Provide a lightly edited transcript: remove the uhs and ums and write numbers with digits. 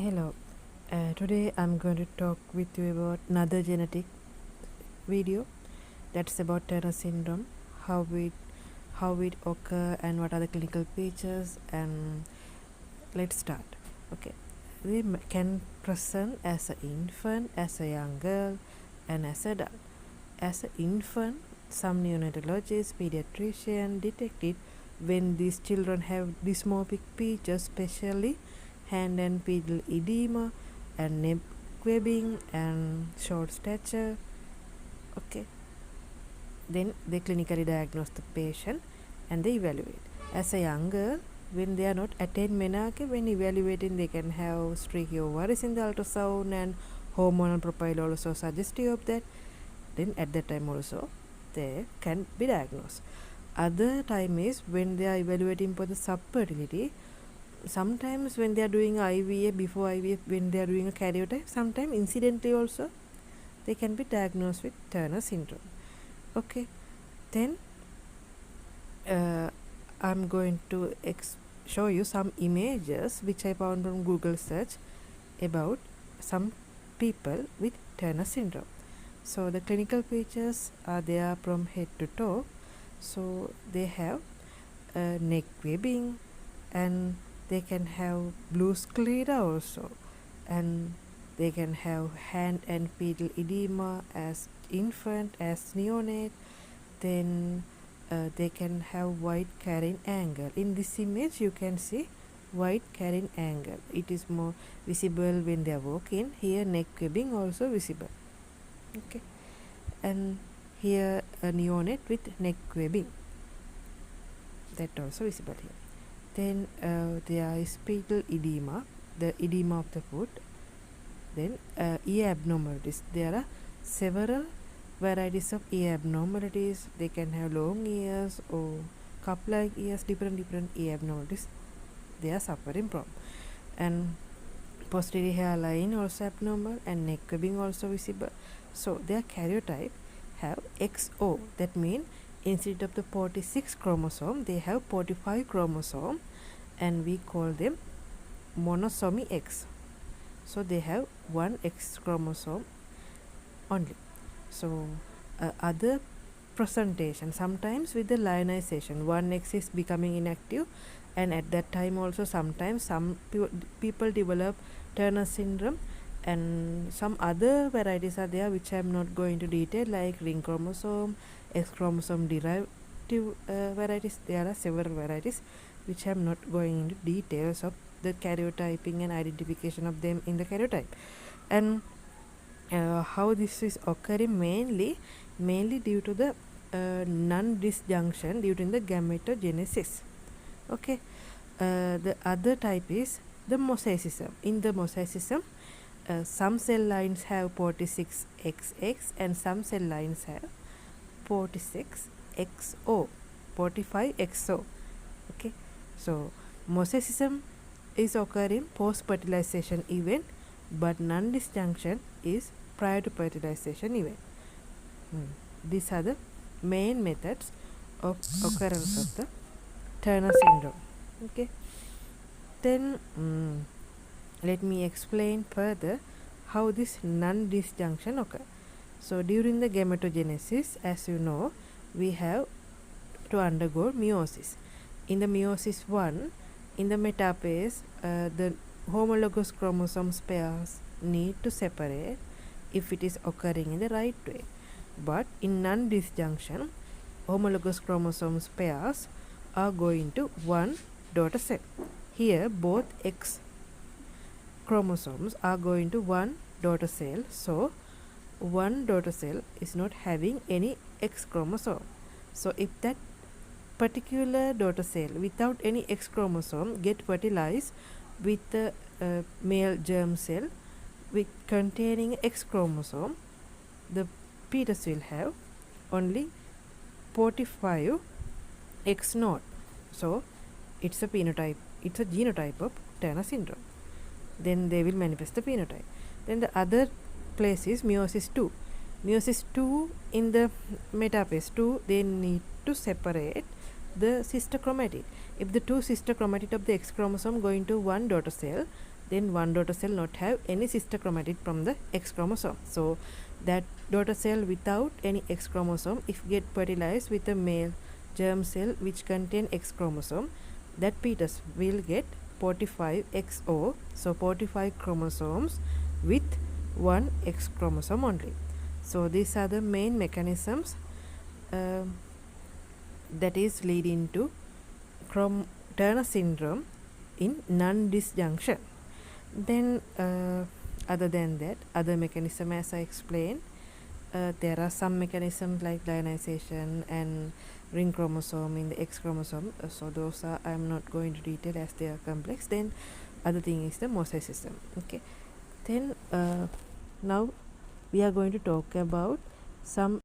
Hello, today I'm going to talk with you about another genetic video that's about Turner syndrome, how it occur and what are the clinical features. And let's start. Okay, we can present as an infant, as a young girl, and as an adult. As an infant, some neonatologists, pediatricians detected when these children have dysmorphic features, especially hand and pedal edema and neck webbing and short stature. Okay, then they clinically diagnose the patient and they evaluate. As a young girl, when they are not attained menarche, when evaluating, they can have streaky ovaries in the ultrasound and hormonal profile also suggestive of that. Then at that time also they can be diagnosed. Other time is when they are evaluating for the subfertility. Sometimes when they are doing IVF, before IVF, when they are doing a karyotype, sometimes incidentally also they can be diagnosed with Turner syndrome. Okay, then I'm going to show you some images which I found from Google search about some people with Turner syndrome. So the clinical features are there from head to toe. So they have neck webbing, and they can have blue sclera also, and they can have hand and pedal edema as infant, as neonate. Then they can have white carrying angle. In this image you can see white carrying angle. It is more visible when they are walking. Here neck webbing also visible. Okay, and here a neonate with neck webbing, that also visible here. Then there is pedal edema, the edema of the foot. Then ear abnormalities. There are several varieties of ear abnormalities. They can have long ears or cup-like ears, different ear abnormalities they are suffering from. And posterior hairline also abnormal and neck webbing also visible. So their karyotype have XO. That means instead of the 46 chromosome, they have 45 chromosome, and we call them monosomy X. So they have one X chromosome only. So other presentation, sometimes with the lionization, one X is becoming inactive, and at that time also sometimes some people develop Turner syndrome, and some other varieties are there which I am not going to detail, like ring chromosome, X chromosome derivative varieties. There are several varieties which I am not going into details of the karyotyping and identification of them in the karyotype. And how this is occurring mainly due to the non-disjunction due to the gametogenesis. Okay, the other type is the mosaicism. In the mosaicism, some cell lines have 46XX and some cell lines have 46XO, 45XO. Okay, so mosaicism is occurring post-fertilization event, but non-disjunction is prior to fertilization event. These are the main methods of occurrence of the Turner syndrome. Okay, then let me explain further how this non-disjunction occurs. So during the gametogenesis, as you know, we have to undergo meiosis. In the meiosis 1, in the metaphase, the homologous chromosomes pairs need to separate if it is occurring in the right way. But in non-disjunction, homologous chromosomes pairs are going to one daughter cell. Here both X chromosomes are going to one daughter cell, so one daughter cell is not having any X chromosome. So if that particular daughter cell without any X chromosome get fertilized with the male germ cell with containing X chromosome, the fetus will have only 45 X naught. So it's a phenotype, it's a genotype of Turner syndrome. Then they will manifest the phenotype. Then the other place is meiosis 2. Meiosis 2, in the metaphase 2, they need to separate the sister chromatid. If the two sister chromatid of the X chromosome go into one daughter cell, then one daughter cell not have any sister chromatid from the X chromosome. So that daughter cell without any X chromosome, if get fertilized with a male germ cell which contain X chromosome, that fetus will get 45 XO, so 45 chromosomes with one X chromosome only. So these are the main mechanisms that is leading to Turner syndrome in non-disjunction. Then other than that, other mechanism as I explained, there are some mechanisms like lionization and ring chromosome in the X chromosome. So those are I am not going to detail as they are complex. Then other thing is the mosaicism. Okay. Then now we are going to talk about some